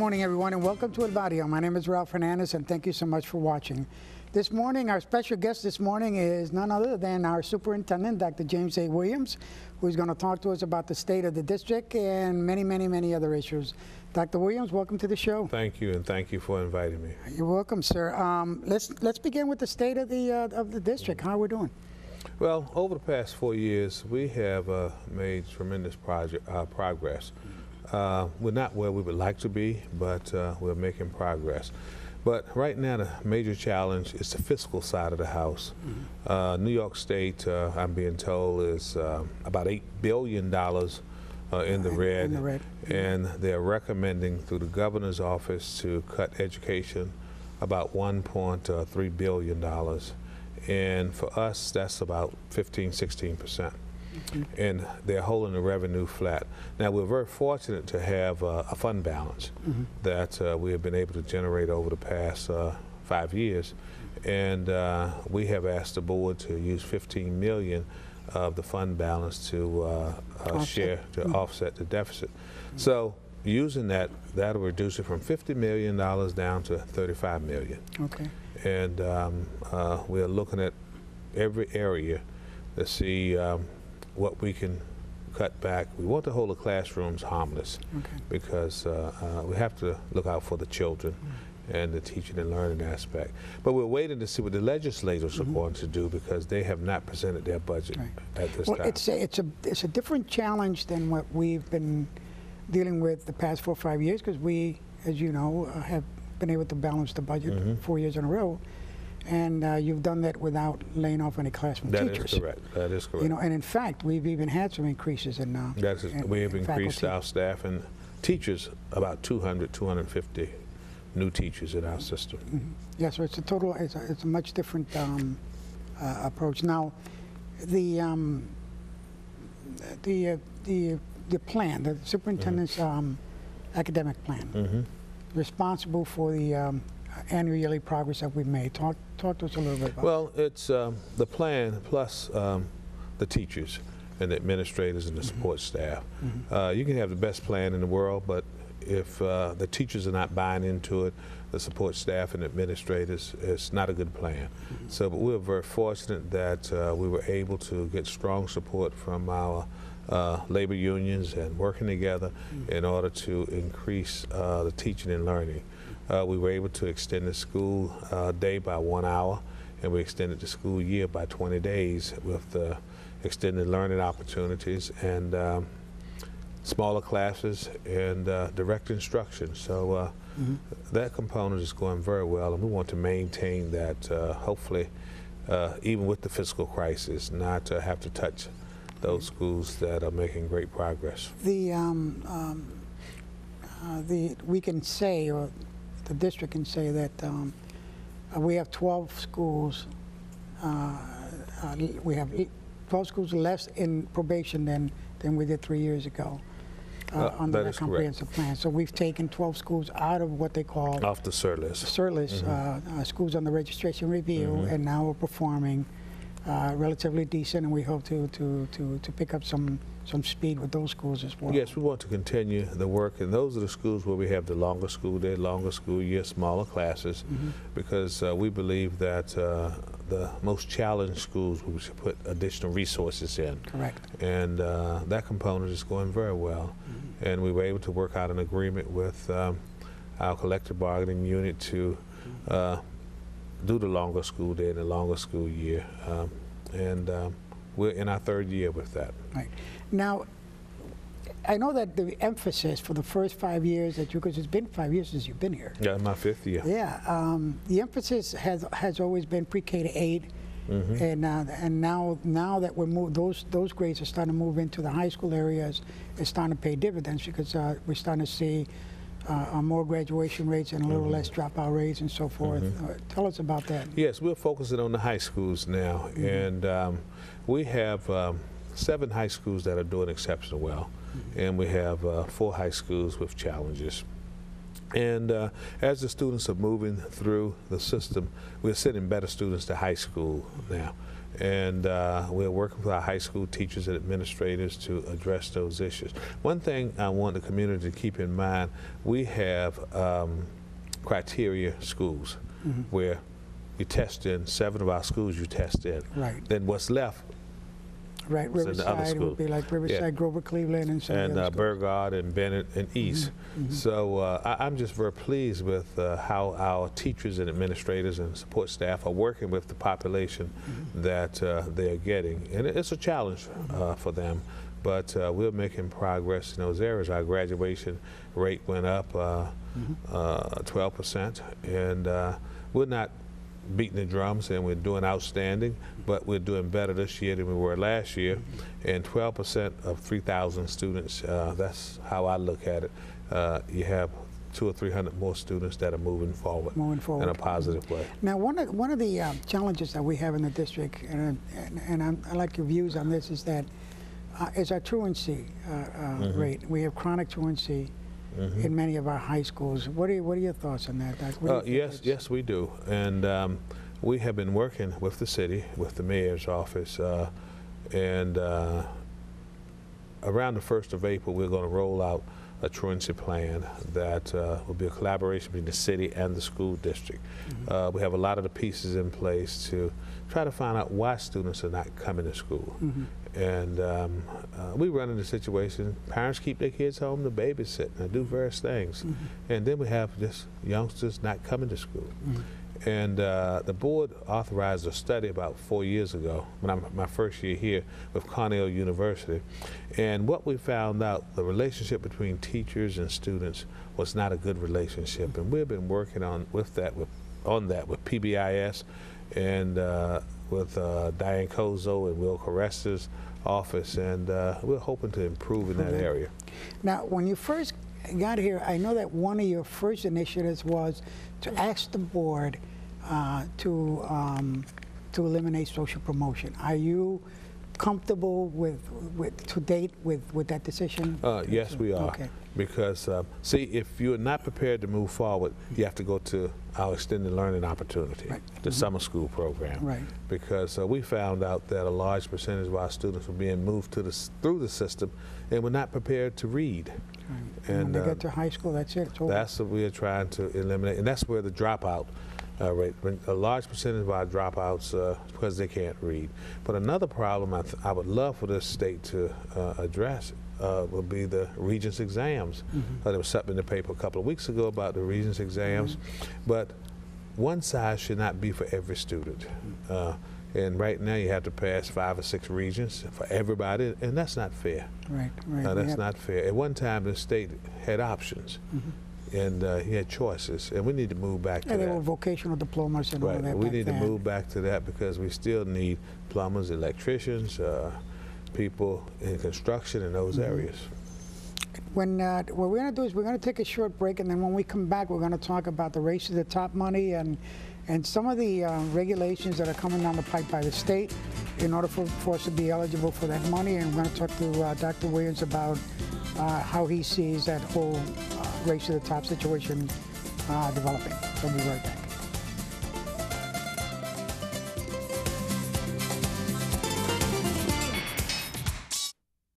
morning, everyone, and welcome to Elbarrio. My name is Ralph Hernandez, and thank you so much for watching. This morning, our special guest this morning is none other than our superintendent, Dr. James A. Williams, who's going to talk to us about the state of the district and many other issues. Dr. Williams, welcome to the show. Thank you, and thank you for inviting me. You're welcome, sir. Let's begin with the state of the district. How are we doing? Well, over the past 4 years, we have made tremendous progress. We're not where we would like to be, but we're making progress. But right now, the major challenge is the fiscal side of the house. New York State, I'm being told, is about $8 billion in the red, and they're recommending through the governor's office to cut education about $1.3 billion. And for us, that's about 15–16%. And they're holding the revenue flat. Now, we're very fortunate to have a fund balance that we have been able to generate over the past 5 years. And we have asked the board to use $15 million of the fund balance to offset the deficit. So using that, that'll reduce it from $50 million down to $35 million. Okay. And we're looking at every area to see what we can cut back. We want to hold the classrooms harmless because we have to look out for the children and the teaching and learning aspect. But we're waiting to see what the legislators are going to do because they have not presented their budget at this time. It's a different challenge than what we've been dealing with the past 4 or 5 years because we, as you know, have been able to balance the budget 4 years in a row. And you've done that without laying off any classroom teachers. That is correct. That is correct. You know, and in fact, we've even had some increases in we have increased our staff and teachers about 250 new teachers in our system. Yeah, so it's a total. It's a much different approach. Now, the plan, the superintendent's academic plan, responsible for the annual yearly progress that we've made. Talk to us a little bit about Well, it's the plan plus the teachers and the administrators and the support staff. You can have the best plan in the world, but if the teachers are not buying into it, the support staff and administrators, it's not a good plan. So, but we're very fortunate that we were able to get strong support from our labor unions and working together in order to increase the teaching and learning. We were able to extend the school day by 1 hour, and we extended the school year by 20 days with extended learning opportunities and smaller classes and direct instruction. So that component is going very well, and we want to maintain that, hopefully, even with the fiscal crisis, not to have to touch those schools that are making great progress. We can say, or the district can say that we have 12 schools. We have 12 schools less in probation than we did 3 years ago under the comprehensive plan. So we've taken 12 schools out of what they call off the CERT list. CERT list, schools on the registration review, and now we're performing relatively decent, and we hope to pick up some speed with those schools as well. Yes, we want to continue the work, and those are the schools where we have the longer school day, longer school year, smaller classes, because we believe that the most challenged schools we should put additional resources in. Correct. And that component is going very well, and we were able to work out an agreement with our collective bargaining unit to do the longer school day and the longer school year, and we're in our 3rd year with that. Right. Now, I know that the emphasis for the first 5 years that because it's been 5 years since you've been here. Yeah, my 5th year. Yeah, the emphasis has always been pre-K to 8, and now that we're those grades are starting to move into the high school areas, it's starting to pay dividends because we're starting to see more graduation rates and a little less dropout rates and so forth. Tell us about that. Yes, we're focusing on the high schools now, and we have 7 high schools that are doing exceptionally well, and we have 4 high schools with challenges. And as the students are moving through the system, we're sending better students to high school now. And we're working with our high school teachers and administrators to address those issues. One thing I want the community to keep in mind, we have criteria schools where you test in 7 of our schools you test in. Right. Then what's left? Right, Riverside would be like Riverside, Grover, Cleveland, and some of the other schools. Burgard and Bennett and East. So I'm just very pleased with how our teachers and administrators and support staff are working with the population that they are getting. And it's a challenge for them, but we're making progress in those areas. Our graduation rate went up 12%, and we're not beating the drums and we're doing outstanding, but we're doing better this year than we were last year. And 12% of 3,000 students, that's how I look at it. You have 200 or 300 more students that are moving forward in a positive way. Now, one of the challenges that we have in the district, and I like your views on this, is that is our truancy rate. We have chronic truancy in many of our high schools. What are your thoughts on that? Yes, we do. And we have been working with the city, with the mayor's office, and around the 1st of April, we're going to roll out a truancy plan that will be a collaboration between the city and the school district. We have a lot of the pieces in place to try to find out why students are not coming to school. And we run into a situation, parents keep their kids home to babysit and do various things. And then we have just youngsters not coming to school. And the board authorized a study about 4 years ago, when my first year here with Cornell University. And what we found out, the relationship between teachers and students was not a good relationship. And we've been working on that with PBIS and with Diane Kozo and Will Caresta's office, and we're hoping to improve in that area. Now, when you first got here, I know that one of your first initiatives was to ask the board to eliminate social promotion. Are you comfortable to date with that decision? Yes, we are. Okay. Because, see, if you're not prepared to move forward, you have to go to our extended learning opportunity, the summer school program. Right. Because we found out that a large percentage of our students were being moved through the system and were not prepared to read. Right. And when they get to high school, that's it. It's over. That's what we are trying to eliminate, and that's where the dropout rate. A large percentage of our dropouts because they can't read. But another problem I would love for this state to address will be the Regents exams. There was something in the paper a couple of weeks ago about the Regents exams, but one size should not be for every student. And right now you have to pass 5 or 6 Regents for everybody, and that's not fair. Right. That's not fair. At one time the state had options. And he had choices, and we need to move back to that. There were vocational diplomas and all that. We need to move back to that because we still need plumbers, electricians, people in construction in those areas. What we're going to do is we're going to take a short break, and then when we come back, we're going to talk about the Race to the Top money and some of the regulations that are coming down the pipe by the state in order for us to be eligible for that money. And we're going to talk to Dr. Williams about how he sees that whole Race to the Top situation developing. We'll be right back.